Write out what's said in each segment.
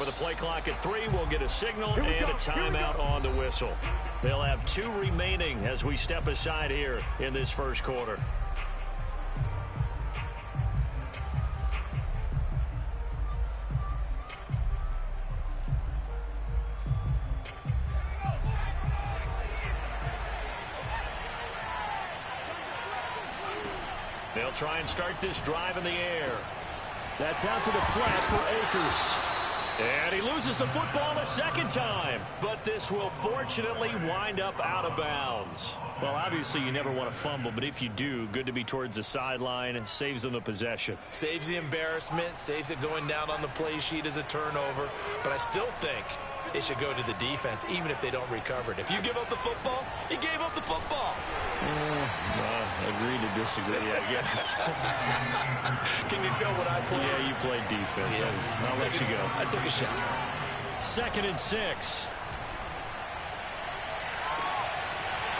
with the play clock at 3, we'll get a signal and a timeout on the whistle. They'll have 2 remaining as we step aside here in this first quarter. They'll try and start this drive in the air. That's out to the flat for Akers. And he loses the football a second time. But this will fortunately wind up out of bounds. Well, obviously you never want to fumble, but if you do, good to be towards the sideline. It saves them the possession. Saves the embarrassment, saves it going down on the play sheet as a turnover. But I still think it should go to the defense, even if they don't recover it. If you give up the football, you gave up the football. Agree to disagree, I guess. Can you tell what I played? Yeah, you played defense. Yeah. I'll let you go. I took a shot. 2nd and 6.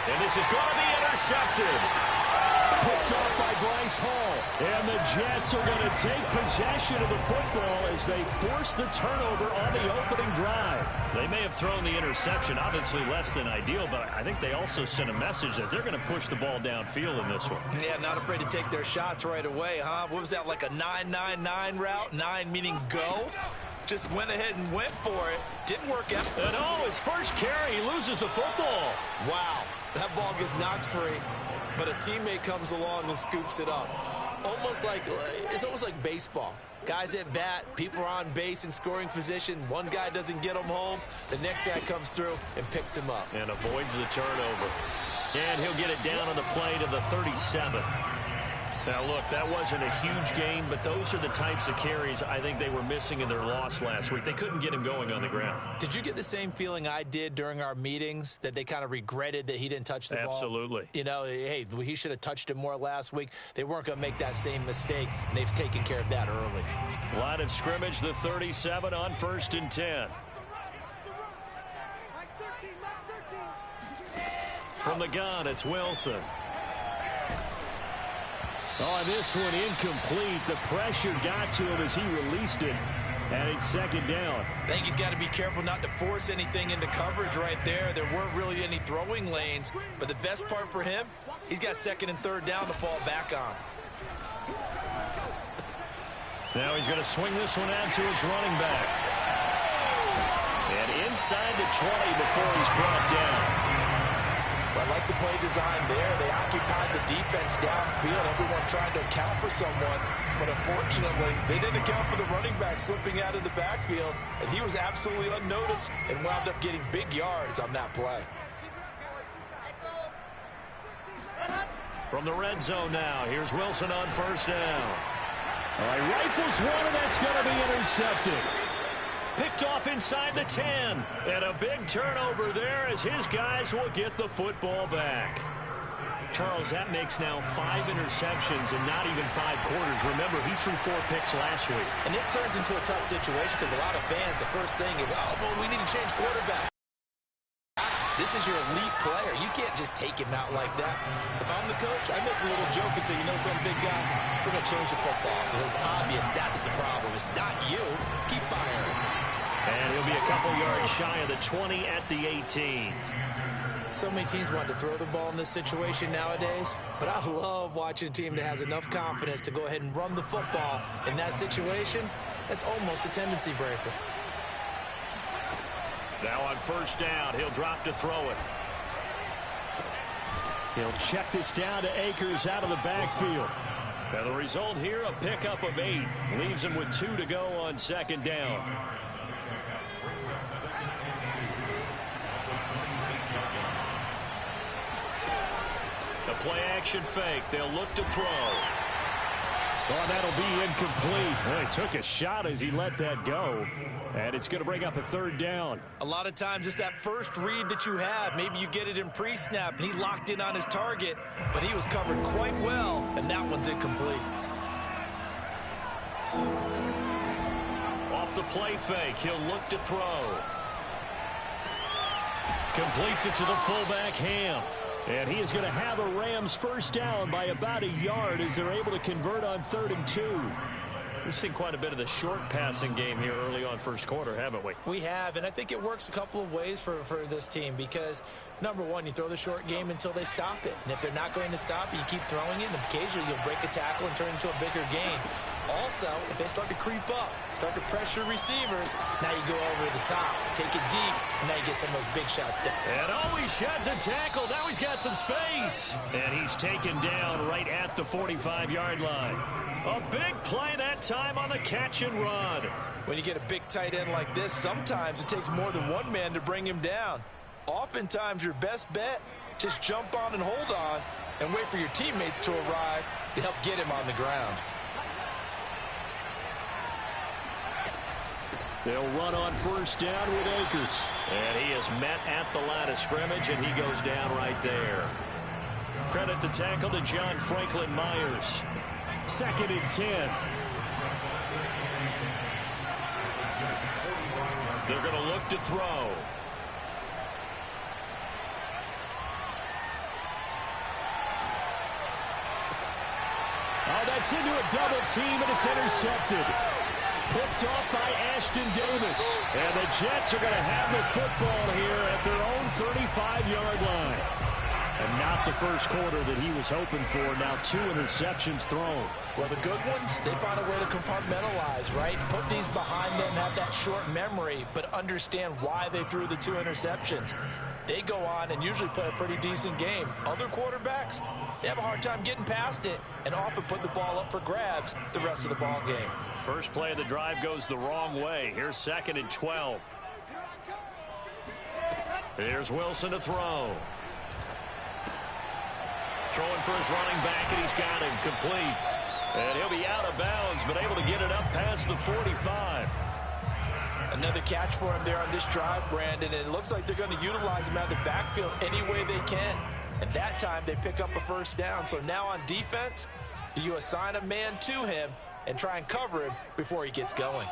And this is going to be intercepted. Picked off by Bryce Hall. And the Jets are going to take possession of the football as they force the turnover on the opening drive. They may have thrown the interception, obviously less than ideal, but I think they also sent a message that they're going to push the ball downfield in this one. Yeah, not afraid to take their shots right away, huh? What was that, like a 9-9-9 route? 9 meaning go? Just went ahead and went for it. Didn't work out. And his first carry, he loses the football. Wow, that ball gets knocked free. But a teammate comes along and scoops it up. It's almost like baseball. Guys at bat, people are on base in scoring position. One guy doesn't get him home. The next guy comes through and picks him up. And avoids the turnover. And he'll get it down on the play to the 37. Now, look, that wasn't a huge gain, but those are the types of carries I think they were missing in their loss last week. They couldn't get him going on the ground. Did you get the same feeling I did during our meetings, that they kind of regretted that he didn't touch the ball? Absolutely. You know, hey, he should have touched it more last week. They weren't going to make that same mistake, and they've taken care of that early. Line of scrimmage, the 37 on 1st and 10. From the gun, it's Wilson. Oh, this one incomplete. The pressure got to him as he released it. And it's 2nd down. I think he's got to be careful not to force anything into coverage right there. There weren't really any throwing lanes. But the best part for him, he's got 2nd and 3rd down to fall back on. Now he's going to swing this one out to his running back. And inside the 20 before he's brought down. I like the play design there. They occupied the defense downfield. Everyone trying to account for someone. But unfortunately, they didn't account for the running back slipping out of the backfield. And he was absolutely unnoticed and wound up getting big yards on that play. From the red zone now, here's Wilson on 1st down. All right, rifles one, and that's going to be intercepted. Picked off inside the 10. And a big turnover there as his guys will get the football back. Charles, that makes now 5 interceptions in not even 5 quarters. Remember, he threw 4 picks last week. And this turns into a tough situation because a lot of fans, the first thing is, oh, well, we need to change quarterback. This is your elite player. You can't just take him out like that. If I'm the coach, I make a little joke and say, you know some big guy, we're going to change the football. So it's obvious that's the problem. It's not you. Keep firing. And he'll be a couple yards shy of the 20 at the 18. So many teams want to throw the ball in this situation nowadays, but I love watching a team that has enough confidence to go ahead and run the football. In that situation, that's almost a tendency breaker. Now on 1st down, he'll drop to throw it. He'll check this down to Akers out of the backfield. Now the result here, a pickup of 8. Leaves him with 2 to go on 2nd down. The play-action fake. They'll look to throw. Oh, that'll be incomplete. Well, he took a shot as he let that go. And it's going to bring up a 3rd down. A lot of times, it's that first read that you have. Maybe you get it in pre-snap, and he locked in on his target, but he was covered quite well, and that one's incomplete. Off the play fake, he'll look to throw. Completes it to the fullback, Ham. And he is going to have a Rams 1st down by about a yard as they're able to convert on 3rd and 2. We've seen quite a bit of the short passing game here early on first quarter, haven't we? We have, and I think it works a couple of ways for this team because, number one, you throw the short game until they stop it. And if they're not going to stop it, you keep throwing it, and occasionally you'll break a tackle and turn it into a bigger gain. Also, if they start to creep up, start to pressure receivers, now you go over the top, take it deep, and now you get some of those big shots down. And he sheds a tackle. Now he's got some space. And he's taken down right at the 45-yard line. A big play that time on the catch and run. When you get a big tight end like this, sometimes it takes more than one man to bring him down. Oftentimes, your best bet, just jump on and hold on and wait for your teammates to arrive to help get him on the ground. They'll run on first down with Akers. And he is met at the line of scrimmage, and he goes down right there. Credit the tackle to John Franklin Myers. 2nd and 10. They're going to look to throw. Oh, that's into a double team, and it's intercepted. Picked off by Ashton Davis. And the Jets are going to have the football here at their own 35-yard line. And not the first quarter that he was hoping for. Now 2 interceptions thrown. Well, the good ones, they find a way to compartmentalize, right? Put these behind them, have that short memory, but understand why they threw the 2 interceptions. They go on and usually play a pretty decent game. Other quarterbacks, they have a hard time getting past it and often put the ball up for grabs the rest of the ball game. First play of the drive goes the wrong way. Here's 2nd and 12. Here's Wilson to throw. Throwing for his running back, and he's got him complete. And he'll be out of bounds, but able to get it up past the 45. Another catch for him there on this drive, Brandon, and it looks like they're going to utilize him out of the backfield any way they can. And that time they pick up a first down. So now on defense, do you assign a man to him and try and cover him before he gets going?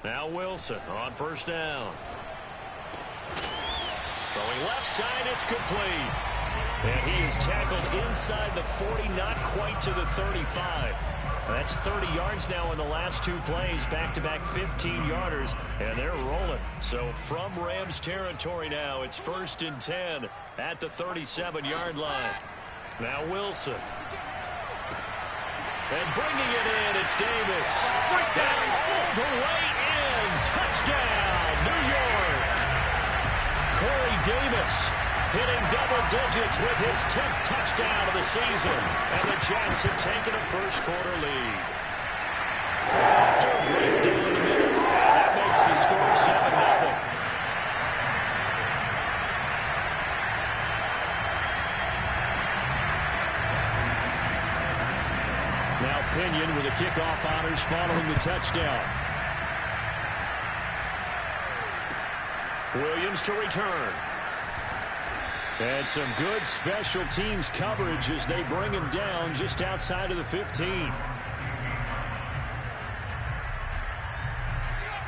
Now Wilson on first down. Throwing left side, it's complete. And he is tackled inside the 40, not quite to the 35. That's 30 yards now in the last 2 plays, back-to-back 15-yarders, and they're rolling. So from Rams territory now, it's 1st and 10 at the 37-yard line. Now Wilson. And bringing it in, it's Davis. Down all the way in. Touchdown, New York. Corey Davis hitting double digits with his 10th touchdown of the season. And the Jets have taken a first quarter lead. After right down the middle. And that makes the score 7-0. Now Pinion with the kickoff honors following the touchdown. Williams to return. And some good special teams coverage as they bring him down just outside of the 15.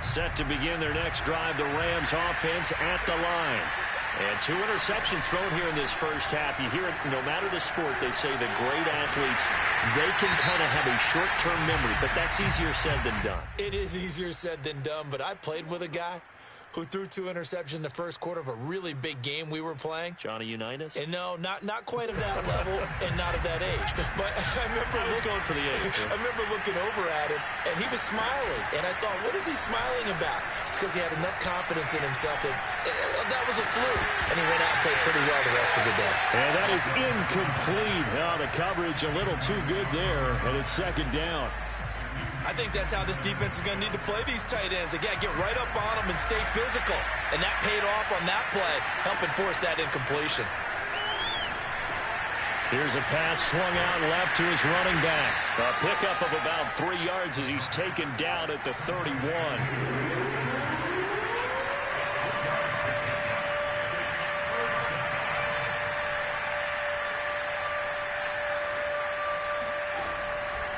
Set to begin their next drive, the Rams offense at the line. And 2 interceptions thrown here in this first half. You hear it, no matter the sport, they say the great athletes, they can kind of have a short-term memory, but that's easier said than done. It is easier said than done, but I played with a guy who threw 2 interceptions in the first quarter of a really big game we were playing. Johnny Unitas? And no, not quite of that level and not of that age. But I remember going for the age. I remember looking over at him, and he was smiling. And I thought, what is he smiling about? It's because he had enough confidence in himself that that was a fluke. And he went out and played pretty well the rest of the day. And that is incomplete. Oh, the coverage a little too good there, and it's 2nd down. I think that's how this defense is going to need to play these tight ends. Again, get right up on them and stay physical. And that paid off on that play, helping force that incompletion. Here's a pass swung out left to his running back. A pickup of about 3 yards as he's taken down at the 31.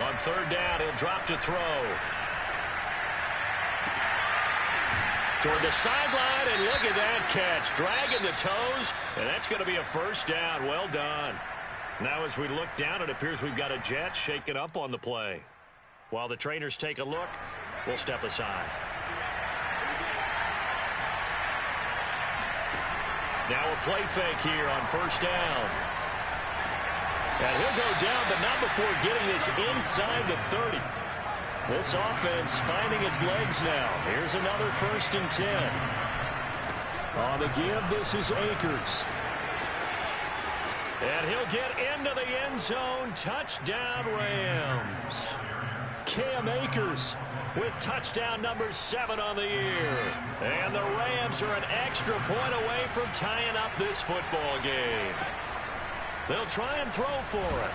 On 3rd down, he'll drop to throw. Toward the sideline, and look at that catch. Dragging the toes, and that's going to be a first down. Well done. Now as we look down, it appears we've got a jet shaken up on the play. While the trainers take a look, we'll step aside. Now a play fake here on first down. And he'll go down, but not before getting this inside the 30. This offense finding its legs now. Here's another 1st and 10. On the give, this is Akers. And he'll get into the end zone. Touchdown, Rams. Cam Akers with touchdown number 7 on the year. And the Rams are an extra point away from tying up this football game. They'll try and throw for it.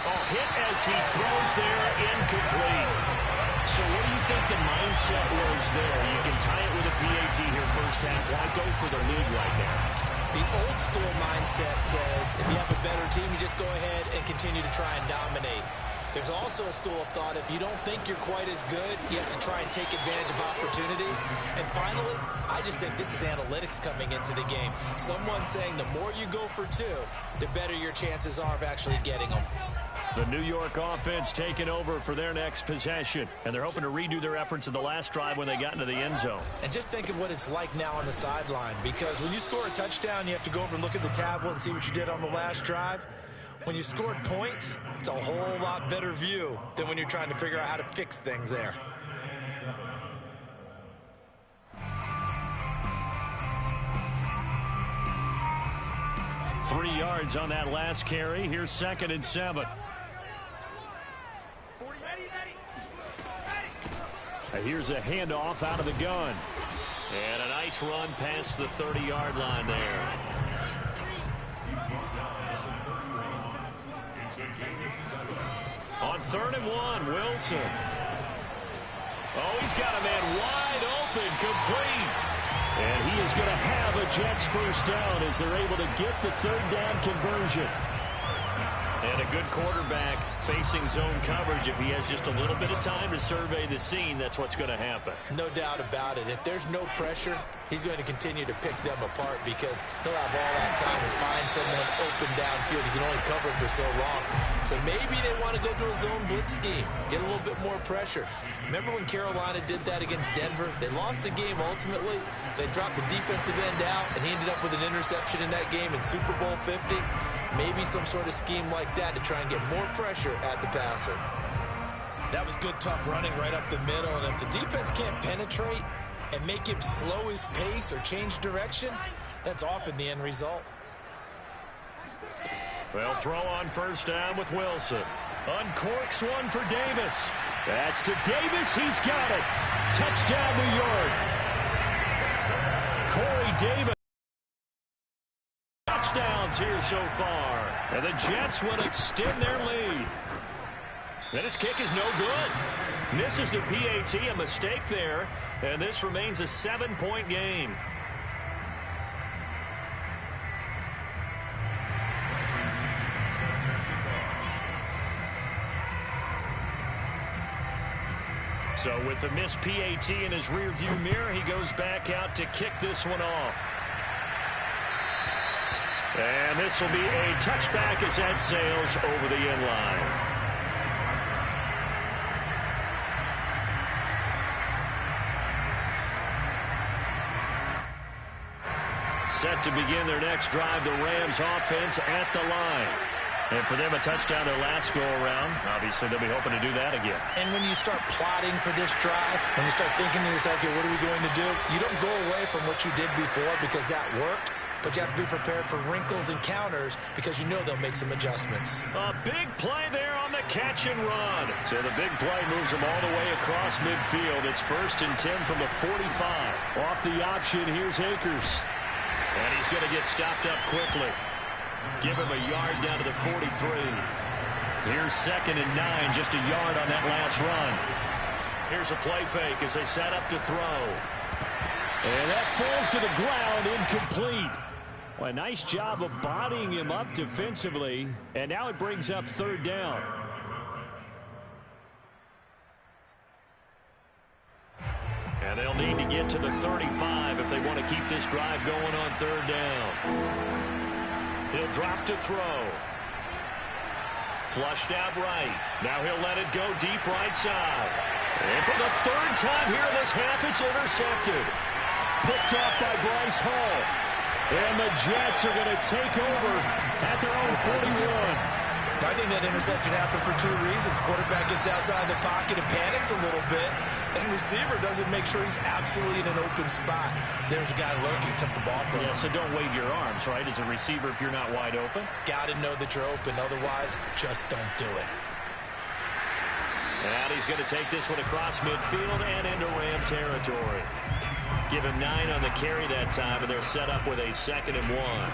Oh, hit as he throws there, incomplete. So what do you think the mindset was there? You can tie it with a PAT here first half. Why go for the lead right now? The old school mindset says if you have a better team, you just go ahead and continue to try and dominate. There's also a school of thought, if you don't think you're quite as good, you have to try and take advantage of opportunities. And finally, I just think this is analytics coming into the game. Someone saying the more you go for 2, the better your chances are of actually getting them. The New York offense taking over for their next possession. And they're hoping to redo their efforts in the last drive when they got into the end zone. And just think of what it's like now on the sideline. Because when you score a touchdown, you have to go over and look at the tablet and see what you did on the last drive. When you scored points, it's a whole lot better view than when you're trying to figure out how to fix things there. Three yards on that last carry. Here's 2nd and 7. Here's a handoff out of the gun. And a nice run past the 30-yard line there. On 3rd and 1, Wilson. Oh, he's got a man wide open, complete. And he is going to have a Jets first down as they're able to get the 3rd down conversion. And a good quarterback facing zone coverage. If he has just a little bit of time to survey the scene, that's what's going to happen. No doubt about it. If there's no pressure, he's going to continue to pick them apart because he'll have all that time to find someone open downfield. He can only cover for so long. So maybe they want to go to a zone blitz scheme, get a little bit more pressure. Remember when Carolina did that against Denver? They lost the game ultimately. They dropped the defensive end out, and he ended up with an interception in that game in Super Bowl 50. Maybe some sort of scheme like that to try and get more pressure at the passer. That was good, tough running right up the middle. And if the defense can't penetrate and make him slow his pace or change direction, that's often the end result. Well, throw on first down with Wilson. Uncorks one for Davis. That's to Davis. He's got it. Touchdown, New York. Corey Davis. Touchdowns here so far. And the Jets will extend their lead. And his kick is no good. Misses the PAT, a mistake there. And this remains a 7-point game. So with the missed PAT in his rearview mirror, he goes back out to kick this one off. And this will be a touchback as that sails over the end line. Set to begin their next drive, the Rams offense at the line. And for them, a touchdown their last go-around. Obviously, they'll be hoping to do that again. And when you start plotting for this drive, when you start thinking to yourself, okay, what are we going to do? You don't go away from what you did before because that worked. But you have to be prepared for wrinkles and counters because you know they'll make some adjustments. A big play there on the catch and run. So the big play moves them all the way across midfield. It's 1st and 10 from the 45. Off the option, here's Akers. And he's going to get stopped up quickly. Give him a yard down to the 43. Here's 2nd and 9, just a yard on that last run. Here's a play fake as they set up to throw. And that falls to the ground, incomplete. Well, a nice job of bodying him up defensively. And now it brings up 3rd down. And they'll need to get to the 35 if they want to keep this drive going on 3rd down. He'll drop to throw. Flushed out right. Now he'll let it go deep right side. And for the third time here in this half, it's intercepted. Picked off by Bryce Hall. And the Jets are going to take over at their own 41. I think that interception happened for two reasons. Quarterback gets outside the pocket and panics a little bit, and receiver doesn't make sure he's absolutely in an open spot. So there's a guy lurking, took the ball from him. Yeah, so don't wave your arms, right, as a receiver if you're not wide open. Got to know that you're open. Otherwise, just don't do it. And he's going to take this one across midfield and into Ram territory. Give him 9 on the carry that time, and they're set up with a 2nd and 1.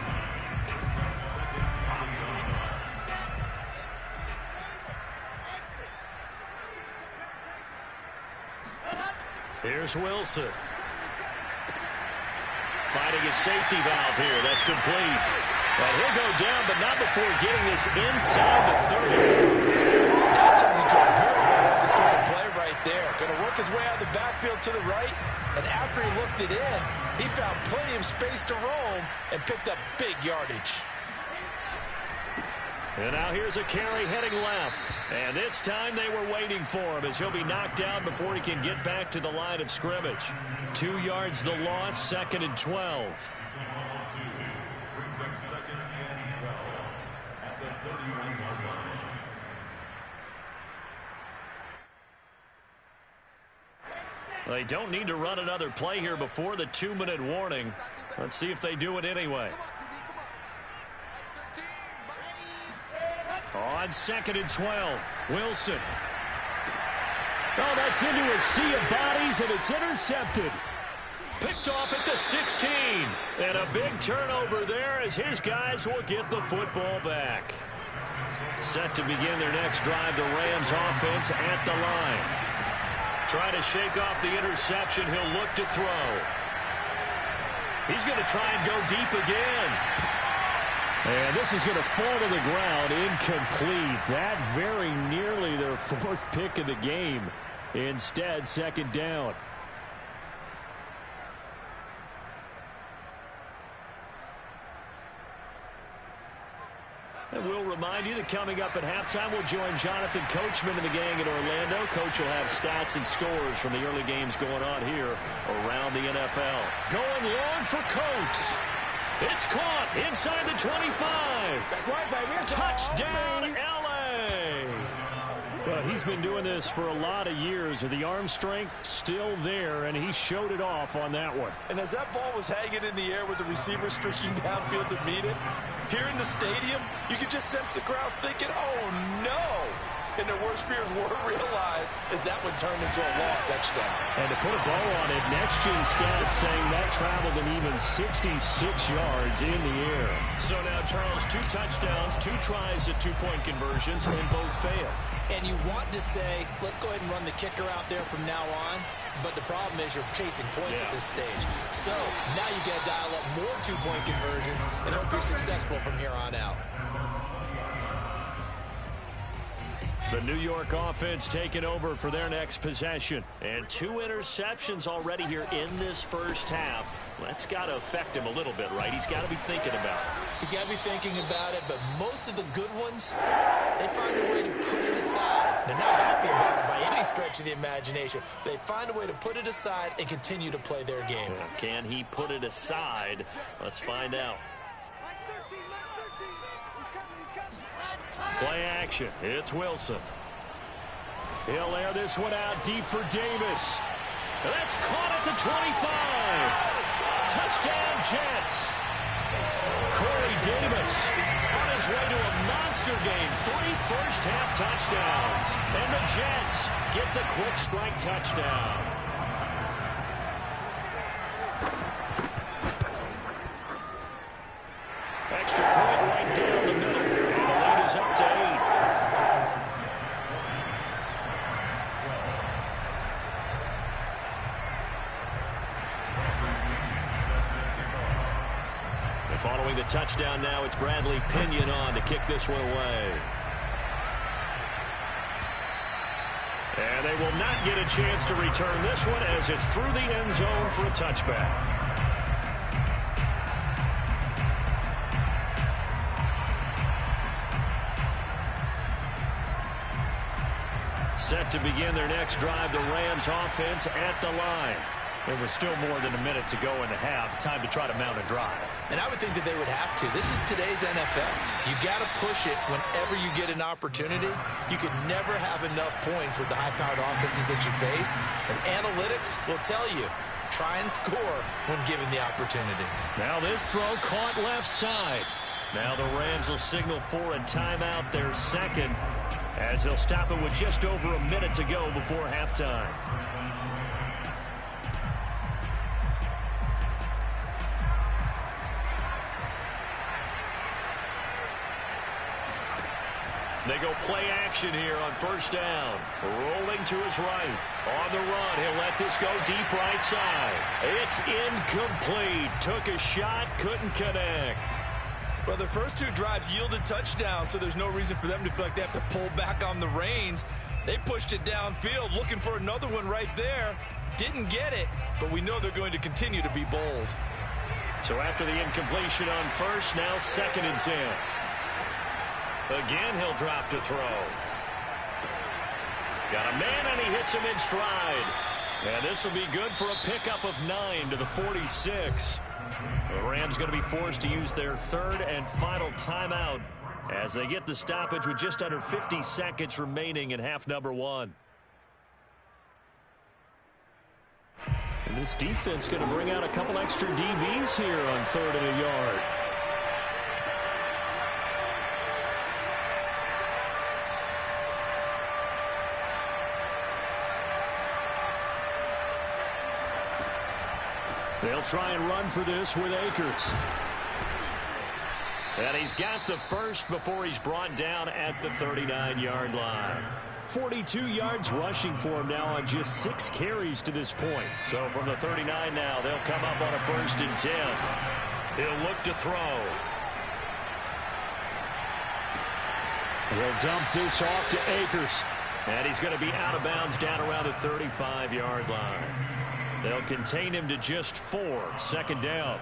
Here's Wilson. Finding his safety valve here. That's complete. And he'll go down, but not before getting this inside the 30. That turned into a very well-orchestrated play right there. Going to work his way out of the backfield to the right. And after he looked it in, he found plenty of space to roam and picked up big yardage. And now here's a carry heading left. And this time they were waiting for him as he'll be knocked down before he can get back to the line of scrimmage. 2 yards the loss, 2nd and 12. Brings up 2nd and 12 at the 31-yard line. They don't need to run another play here before the 2-minute warning. Let's see if they do it anyway. On 2nd and 12, Wilson. Oh, that's into a sea of bodies, and it's intercepted. Picked off at the 16. And a big turnover there as his guys will get the football back. Set to begin their next drive, the Rams offense at the line. Trying to shake off the interception, he'll look to throw. He's going to try and go deep again. And this is going to fall to the ground, incomplete. That very nearly their 4th pick of the game. Instead, 2nd down. And we'll remind you that coming up at halftime, we'll join Jonathan Coachman and the gang in Orlando. Coach will have stats and scores from the early games going on here around the NFL. Going long for Coates. It's caught inside the 25. Touchdown, L.A. Well, he's been doing this for a lot of years. The arm strength still there, and he showed it off on that one. And as that ball was hanging in the air with the receiver streaking downfield to meet it, here in the stadium, you could just sense the crowd thinking, oh, no. And their worst fears were realized as that one turned into a long touchdown. And to put a bow on it, Next Gen Stats saying that traveled an even 66 yards in the air. So now, Charles, 2 touchdowns, 2 tries at 2-point conversions, and both fail. And you want to say, let's go ahead and run the kicker out there from now on. But the problem is you're chasing points at this stage. So now you got to dial up more 2-point conversions and hope you're successful from here on out. The New York offense taking over for their next possession. And 2 interceptions already here in this first half. That's got to affect him a little bit, right? He's got to be thinking about it. He's got to be thinking about it, but most of the good ones, they find a way to put it aside. They're not happy about it by any stretch of the imagination. They find a way to put it aside and continue to play their game. Well, can he put it aside? Let's find out. Play action. It's Wilson. He'll air this one out deep for Davis. That's caught at the 25. Touchdown, Jets. Corey Davis on his way to a monster game. 3 first-half touchdowns. And the Jets get the quick strike touchdown. Extra point right down the middle. And the lead is up to 8. And following the touchdown now, it's Bradley Pinion on to kick this one away. And they will not get a chance to return this one as it's through the end zone for a touchback. set to begin their next drive. The Rams offense at the line. There was still more than a minute to go in the half. Time to try to mount a drive. And I would think that they would have to. This is today's NFL. You got to push it whenever you get an opportunity. You could never have enough points with the high-powered offenses that you face. And analytics will tell you, try and score when given the opportunity. Now this throw caught left side. Now the Rams will signal for a timeout, their second, as they'll stop it with just over a minute to go before halftime. They go play action here on first down. Rolling to his right. On the run, he'll let this go deep right side. It's incomplete. Took a shot, couldn't connect. Well, their first two drives yielded touchdowns, so there's no reason for them to feel like they have to pull back on the reins. They pushed it downfield, looking for another one right there. Didn't get it, but we know they're going to continue to be bold. So after the incompletion on first, now 2nd and 10. Again, he'll drop to throw. Got a man, and he hits him in stride. And this will be good for a pickup of 9 to the 46. The Rams going to be forced to use their third and final timeout as they get the stoppage with just under 50 seconds remaining in half number 1. And this defense going to bring out a couple extra DBs here on 3rd and a yard. They'll try and run for this with Akers. And he's got the first before he's brought down at the 39-yard line. 42 yards rushing for him now on just 6 carries to this point. So from the 39 now, they'll come up on a 1st and 10. He'll look to throw. He'll dump this off to Akers. And he's going to be out of bounds down around the 35-yard line. They'll contain him to just 4. 2nd down.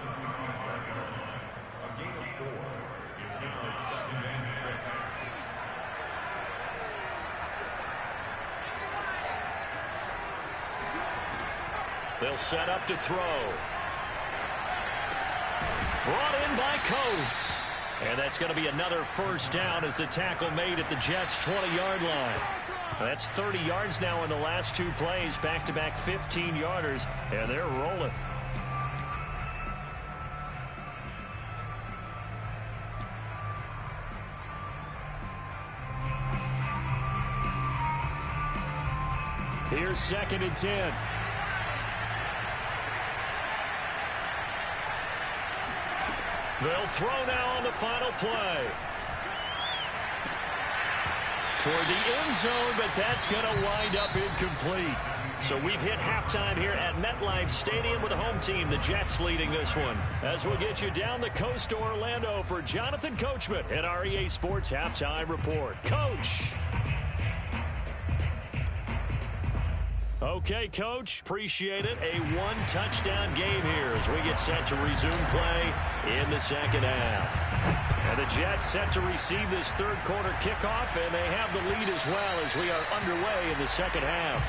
A gain of 4. It's now 2nd and 6. They'll set up to throw. Brought in by Coates. And that's going to be another 1st down as the tackle made at the Jets' 20-yard line. That's 30 yards now in the last 2 plays, back-to-back 15-yarders, and they're rolling. Here's 2nd and 10. They'll throw now on the final play. Toward the end zone, but that's going to wind up incomplete. So we've hit halftime here at MetLife Stadium with the home team, the Jets, leading this one. As we'll get you down the coast to Orlando for Jonathan Coachman at our EA Sports Halftime Report. Coach. Okay, Coach, appreciate it. A 1-touchdown game here as we get set to resume play in the 2nd half. And the Jets set to receive this 3rd quarter kickoff, and they have the lead as well as we are underway in the 2nd half.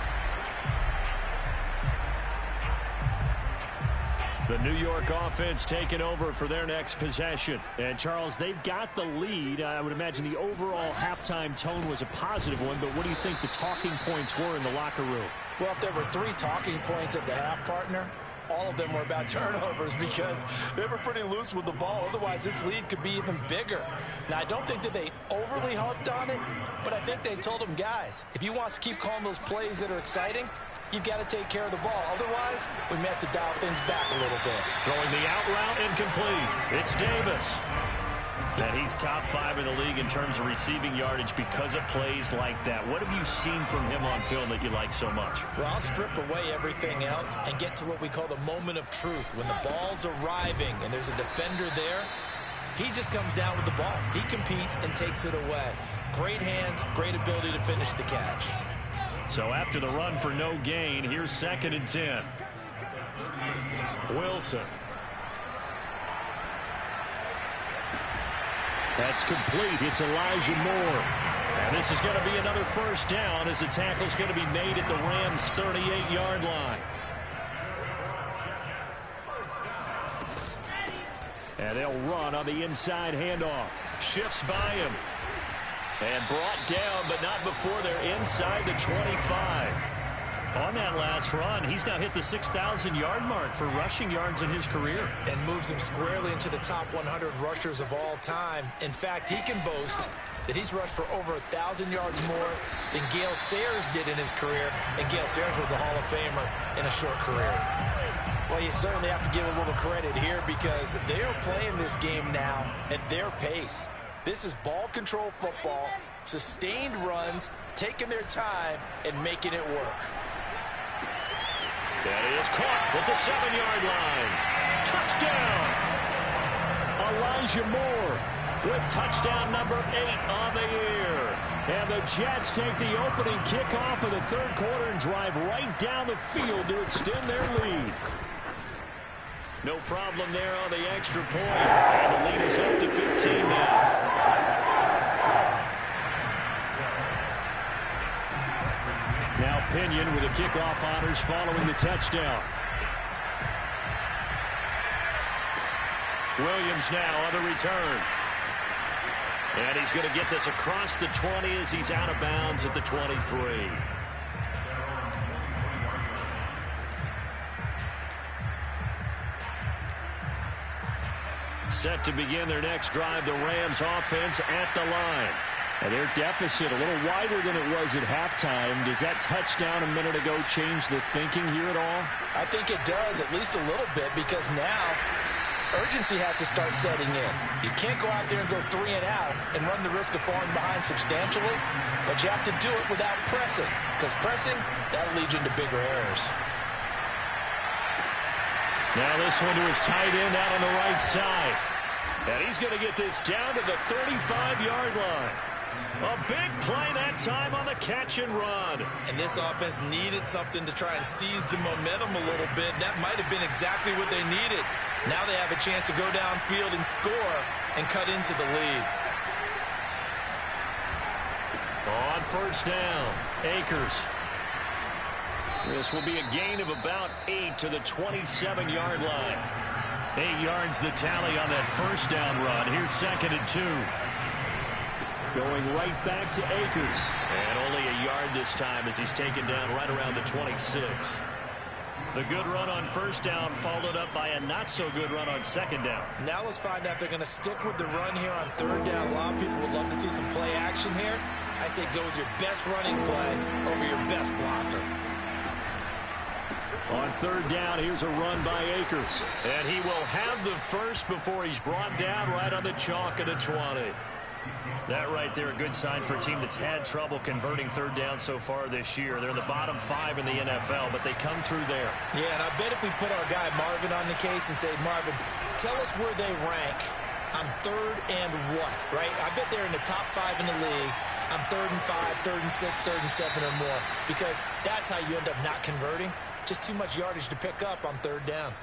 The New York offense taking over for their next possession. And, Charles, they've got the lead. I would imagine the overall halftime tone was a positive one, but what do you think the talking points were in the locker room? Well, if there were 3 talking points at the half, partner, all of them were about turnovers because they were pretty loose with the ball. Otherwise, this lead could be even bigger. Now, I don't think that they overly harped on it, but I think they told them, guys, if you want to keep calling those plays that are exciting, you've got to take care of the ball. Otherwise, we may have to dial things back a little bit. Throwing the out route incomplete. It's Davis. And he's top 5 in the league in terms of receiving yardage because of plays like that. What have you seen from him on film that you like so much? Well, I'll strip away everything else and get to what we call the moment of truth. When the ball's arriving and there's a defender there, he just comes down with the ball. He competes and takes it away. Great hands, great ability to finish the catch. So after the run for no gain, here's 2nd and 10. Wilson. That's complete. It's Elijah Moore. And this is going to be another first down as the tackle's going to be made at the Rams' 38-yard line. And they'll run on the inside handoff. Shifts by him. And brought down, but not before they're inside the 25. On that last run, he's now hit the 6,000-yard mark for rushing yards in his career. And moves him squarely into the top 100 rushers of all time. In fact, he can boast that he's rushed for over 1,000 yards more than Gale Sayers did in his career. And Gale Sayers was a Hall of Famer in a short career. Well, you certainly have to give a little credit here because they are playing this game now at their pace. This is ball control football, sustained runs, taking their time, and making it work. That is caught at the 7-yard line. Touchdown! Elijah Moore with touchdown number 8 on the year. And the Jets take the opening kickoff of the third quarter and drive right down the field to extend their lead. No problem there on the extra point. And the lead is up to 15 now. Now Pinion with the kickoff honors following the touchdown. Williams now on the return. And he's going to get this across the 20 as he's out of bounds at the 23. Set to begin their next drive, the Rams offense at the line. And their deficit a little wider than it was at halftime. Does that touchdown a minute ago change the thinking here at all? I think it does, at least a little bit, because now urgency has to start setting in. You can't go out there and go 3 and out and run the risk of falling behind substantially, but you have to do it without pressing, because pressing, that'll lead you into bigger errors. Now this one to his tight end out on the right side. And he's going to get this down to the 35-yard line. A big play that time on the catch and run. And this offense needed something to try and seize the momentum a little bit. That might have been exactly what they needed. Now they have a chance to go downfield and score and cut into the lead. On first down, Akers. This will be a gain of about 8 to the 27-yard line. 8 yards the tally on that first down run. Here's 2nd and 2. Going right back to Akers. And only a yard this time as he's taken down right around the 26. The good run on first down followed up by a not-so-good run on second down. Now let's find out if they're going to stick with the run here on third down. A lot of people would love to see some play action here. I say go with your best running play over your best blocker. On third down, here's a run by Akers. And he will have the first before he's brought down right on the chalk of the 20. That right there, a good sign for a team that's had trouble converting third down so far this year. They're in the bottom 5 in the NFL, but they come through there. Yeah, and I bet if we put our guy Marvin on the case and say, Marvin, tell us where they rank on third and what, right? I bet they're in the top 5 in the league on 3rd and 5, 3rd and 6, 3rd and 7 or more, because that's how you end up not converting. Just too much yardage to pick up on third down.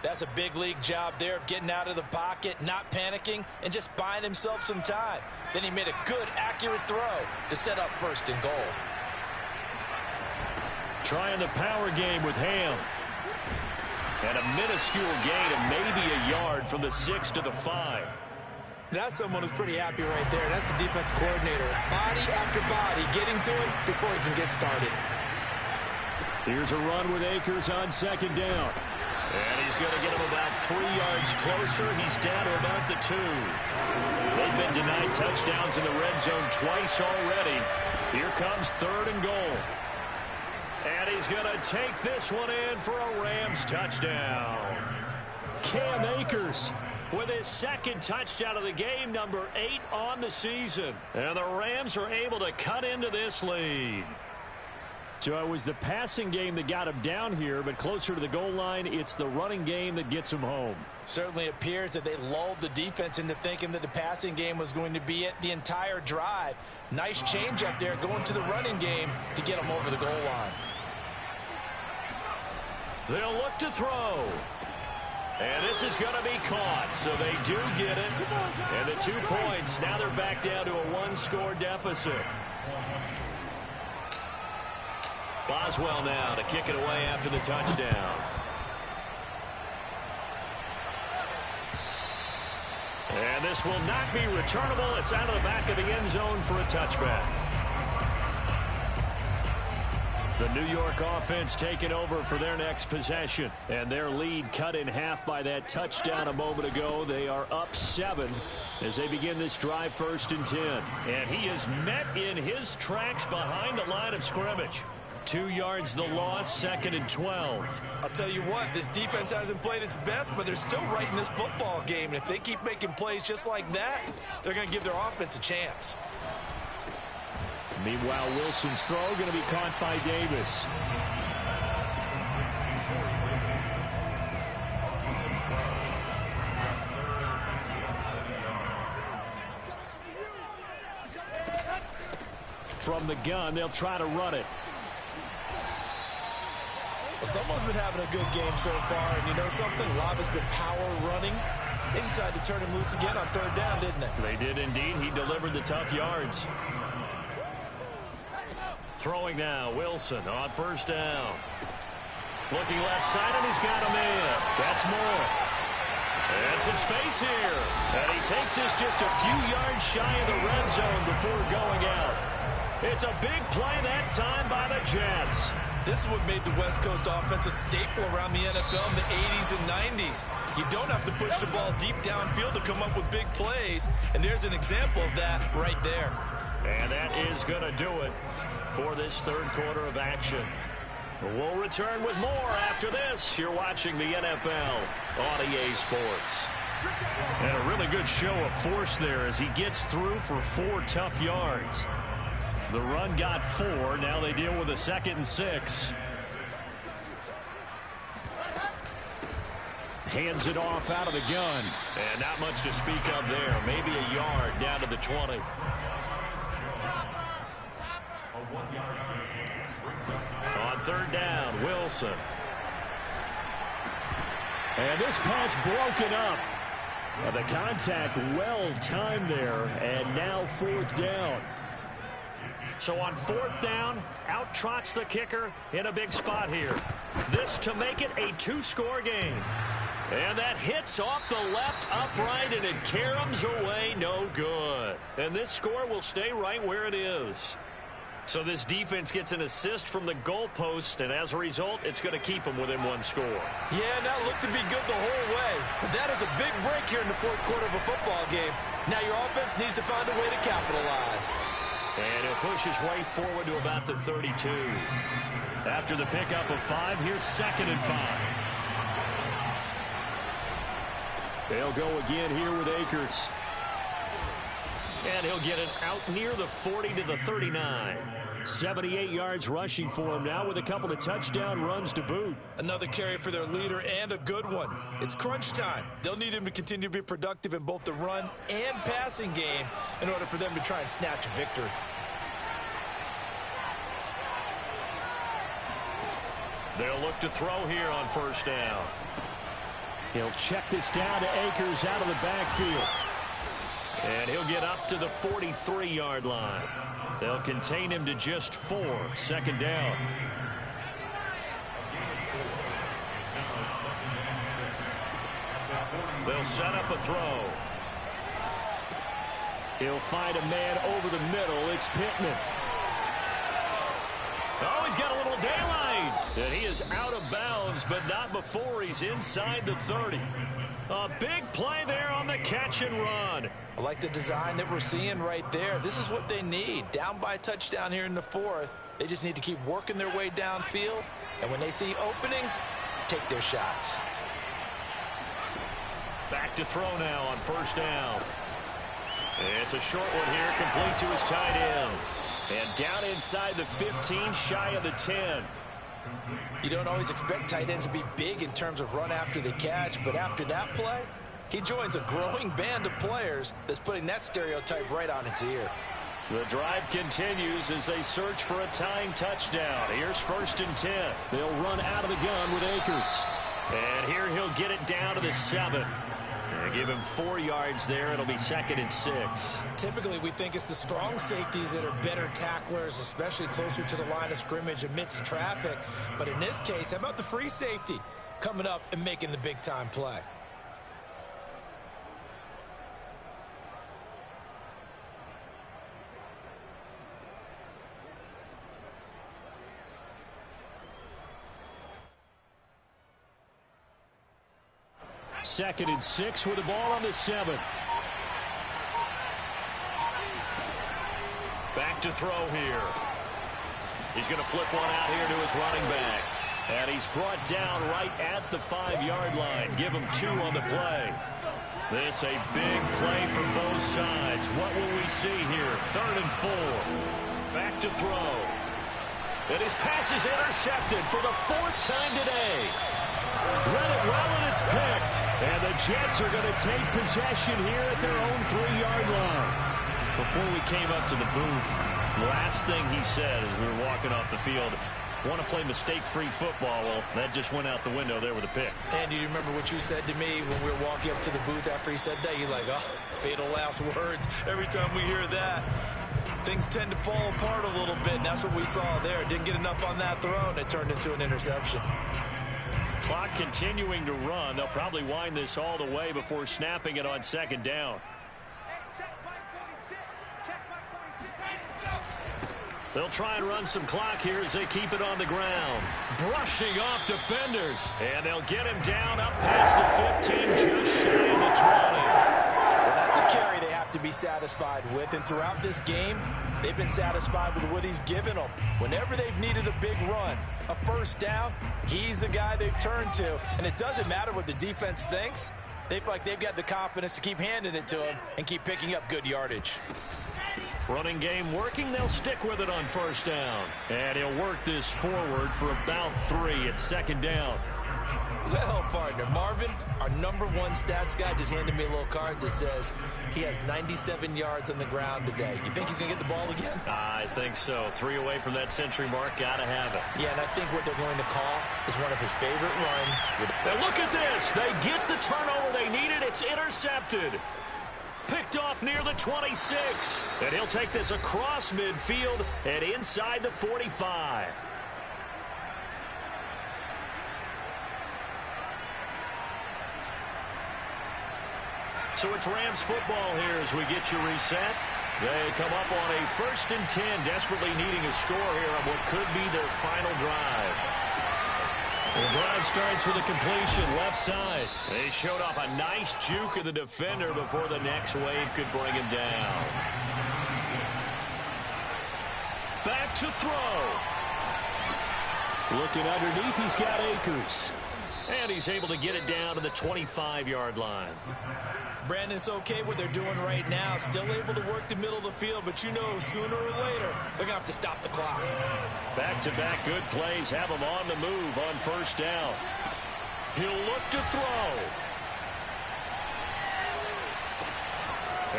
That's a big league job there of getting out of the pocket, not panicking, and just buying himself some time. Then he made a good, accurate throw to set up 1st and goal. Trying the power game with Ham. And a minuscule gain of maybe a yard from the 6 to the 5. That's someone who's pretty happy right there. That's the defense coordinator. Body after body getting to him before he can get started. Here's a run with Akers on second down. And he's going to get him about 3 yards closer. He's down to about the 2. They've been denied touchdowns in the red zone twice already. Here comes 3rd and goal. And he's going to take this one in for a Rams touchdown. Cam Akers with his 2nd touchdown of the game, number 8 on the season. And the Rams are able to cut into this lead. So it was the passing game that got him down here, but closer to the goal line, it's the running game that gets him home. Certainly appears that they lulled the defense into thinking that the passing game was going to be it the entire drive. Nice change up there going to the running game to get him over the goal line. They'll look to throw. And this is going to be caught, so they do get it. And the 2 points, now they're back down to a 1-score deficit. Boswell now to kick it away after the touchdown. And this will not be returnable. It's out of the back of the end zone for a touchback. The New York offense taking over for their next possession. And their lead cut in half by that touchdown a moment ago. They are up 7 as they begin this drive 1st and 10. And he is met in his tracks behind the line of scrimmage. 2 yards the loss, 2nd and 12. I'll tell you what, this defense hasn't played its best, but they're still right in this football game. And if they keep making plays just like that, they're going to give their offense a chance. Meanwhile, Wilson's throw going to be caught by Davis. From the gun, they'll try to run it. Well, someone's been having a good game so far, and you know something? A lot has been power running. They decided to turn him loose again on 3rd down, didn't they? They did indeed. He delivered the tough yards. Throwing now, Wilson on 1st down. Looking left side, and he's got a man. That's Moore. And some space here. And he takes this just a few yards shy of the red zone before going out. It's a big play that time by the Jets. This is what made the West Coast offense a staple around the NFL in the 80s and 90s. You don't have to push the ball deep downfield to come up with big plays, and there's an example of that right there. And that is going to do it for this 3rd quarter of action. We'll return with more after this. You're watching the NFL on EA Sports. And a really good show of force there as he gets through for 4 tough yards. The run got 4. Now they deal with a 2nd and 6. Hands it off out of the gun. And not much to speak of there. Maybe a yard down to the 20. On 3rd down, Wilson. And this pass broken up. The contact well timed there. And now 4th down. So on 4th down, out trots the kicker in a big spot here. This to make it a 2-score game. And that hits off the left upright, and it caroms away, no good. And this score will stay right where it is. So this defense gets an assist from the goalpost, and as a result, it's going to keep them within 1 score. Yeah, that looked to be good the whole way. But that is a big break here in the 4th quarter of a football game. Now your offense needs to find a way to capitalize. And he'll push his way forward to about the 32. After the pickup of 5, here's 2nd and 5. They'll go again here with Akers. And he'll get it out near the 40 to the 39. 78 yards rushing for him now with a couple of touchdown runs to boot. Another carry for their leader and a good one. It's crunch time. They'll need him to continue to be productive in both the run and passing game in order for them to try and snatch a victory. They'll look to throw here on 1st down. He'll check this down to Akers out of the backfield. And he'll get up to the 43-yard line. They'll contain him to just 4. 2nd down. They'll set up a throw. He'll find a man over the middle. It's Pittman. Oh, he's got a little daylight. And he is out of bounds, but not before he's inside the 30. A big play there on the catch and run. I like the design that we're seeing right there. This is what they need. Down by a touchdown here in the 4th. They just need to keep working their way downfield. And when they see openings, take their shots. Back to throw now on 1st down. It's a short one here, complete to his tight end. And down inside the 15, shy of the 10. You don't always expect tight ends to be big in terms of run after the catch, but after that play, he joins a growing band of players that's putting that stereotype right on its ear. The drive continues as they search for a tying touchdown. Here's 1st and 10. They'll run out of the gun with Akers. And here he'll get it down to the 7. And give him 4 yards there. It'll be 2nd and 6. Typically, we think it's the strong safeties that are better tacklers, especially closer to the line of scrimmage amidst traffic. But in this case, how about the free safety coming up and making the big-time play? Second and 6 with the ball on the 7. Back to throw here. He's going to flip one out here to his running back. And he's brought down right at the 5-yard line. Give him 2 on the play. This a big play for both sides. What will we see here? 3rd and 4. Back to throw. And his pass is intercepted for the 4th time today. Read it well, and it's picked. And the Jets are going to take possession here at their own 3-yard line. Before we came up to the booth, last thing he said as we were walking off the field, want to play mistake-free football. Well, that just went out the window there with a pick. And do you remember what you said to me when we were walking up to the booth after he said that? You're like, oh, fatal last words. Every time we hear that, things tend to fall apart a little bit, and that's what we saw there. Didn't get enough on that throw, and it turned into an interception. Clock continuing to run. They'll probably wind this all the way before snapping it on 2nd down. They'll try and run some clock here as they keep it on the ground. Brushing off defenders. And they'll get him down up past the 15, just shy of the 20. Well, that's a carry they have to be satisfied with. And throughout this game, they've been satisfied with what he's given them. Whenever they've needed a big run, a 1st down, he's the guy they've turned to. And it doesn't matter what the defense thinks. They feel like they've got the confidence to keep handing it to him and keep picking up good yardage. Running game working. They'll stick with it on 1st down. And he'll work this forward for about 3 at 2nd down. Well, partner, Marvin, our #1 stats guy, just handed me a little card that says he has 97 yards on the ground today. You think he's going to get the ball again? I think so. 3 away from that century mark. Got to have it. Yeah, and I think what they're going to call is one of his favorite runs. Now look at this. They get the turnover they needed. It's intercepted. Picked off near the 26. And he'll take this across midfield and inside the 45. So it's Rams football here as we get you reset. They come up on a 1st and 10, desperately needing a score here on what could be their final drive. The drive starts with a completion left side. They showed off a nice juke of the defender before the next wave could bring him down. Back to throw. Looking underneath, he's got Akers. And he's able to get it down to the 25-yard line. Brandon, it's okay what they're doing right now. Still able to work the middle of the field, but you know sooner or later they're going to have to stop the clock. Back-to-back good plays have him on the move on 1st down. He'll look to throw.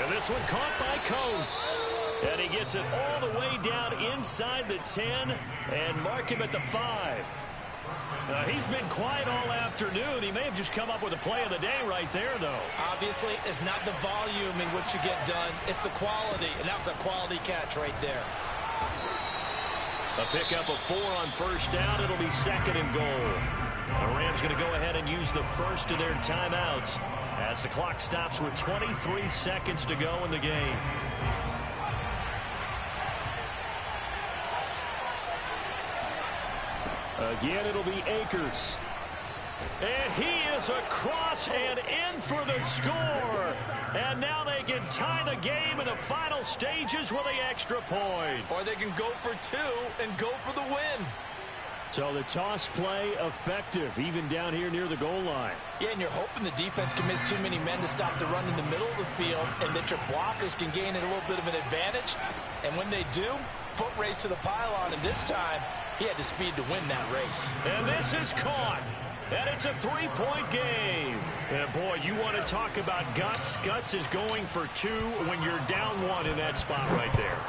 And this one caught by Coates. And he gets it all the way down inside the 10 and mark him at the 5. He's been quiet all afternoon. He may have just come up with a play of the day right there, though. Obviously, it's not the volume in which you get done. It's the quality, and that was a quality catch right there. A pickup of 4 on 1st down. It'll be 2nd and goal. The Rams going to go ahead and use the first of their timeouts as the clock stops with 23 seconds to go in the game. Again, it'll be Akers. And he is across and in for the score. And now they can tie the game in the final stages with the extra point. Or they can go for 2 and go for the win. So the toss play effective, even down here near the goal line. Yeah, and you're hoping the defense can miss too many men to stop the run in the middle of the field and that your blockers can gain a little bit of an advantage. And when they do, foot race to the pylon, and this time he had the speed to win that race. And this is caught. And it's a 3-point game. And boy, you want to talk about guts. Guts is going for 2 when you're down 1 in that spot right there.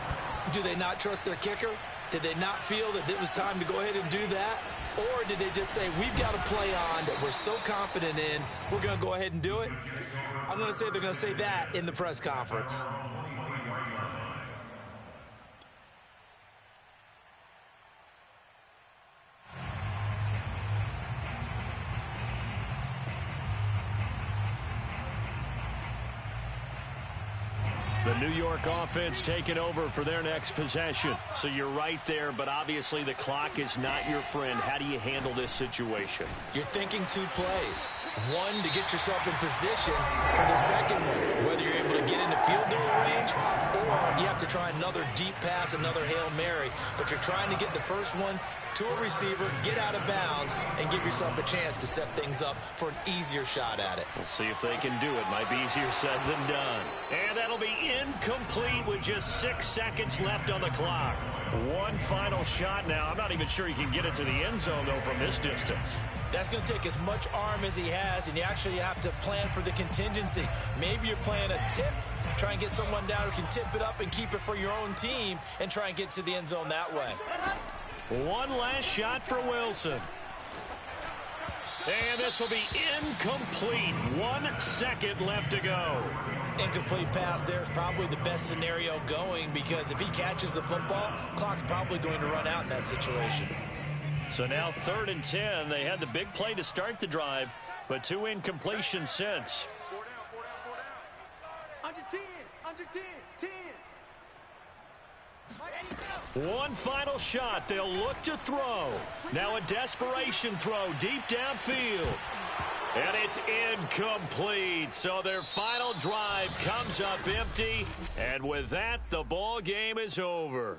Do they not trust their kicker? Did they not feel that it was time to go ahead and do that? Or did they just say, we've got a play on that we're so confident in, we're going to go ahead and do it? I'm going to say they're going to say that in the press conference. The New York offense taking over for their next possession. So you're right there, but obviously the clock is not your friend. How do you handle this situation? You're thinking 2 plays. One, to get yourself in position for the second one, whether you're able to get into field goal range or you have to try another deep pass, another Hail Mary. But you're trying to get the first one to a receiver, get out of bounds, and give yourself a chance to set things up for an easier shot at it. We'll see if they can do it. Might be easier said than done. And that'll be incomplete with just 6 seconds left on the clock. One final shot now. I'm not even sure he can get it to the end zone, though, from this distance. That's going to take as much arm as he has, and you actually have to plan for the contingency. Maybe you're playing a tip. Try and get someone down who can tip it up and keep it for your own team and try and get to the end zone that way. One last shot for Wilson. And this will be incomplete. 1 second left to go. Incomplete pass there is probably the best scenario going because if he catches the football, clock's probably going to run out in that situation. So now 3rd and 10. They had the big play to start the drive, but 2 incompletions since. 4 down. Under 10. Under 10. 10. One final shot. They'll look to throw. Now a desperation throw deep downfield. And it's incomplete. So their final drive comes up empty. And with that, the ball game is over.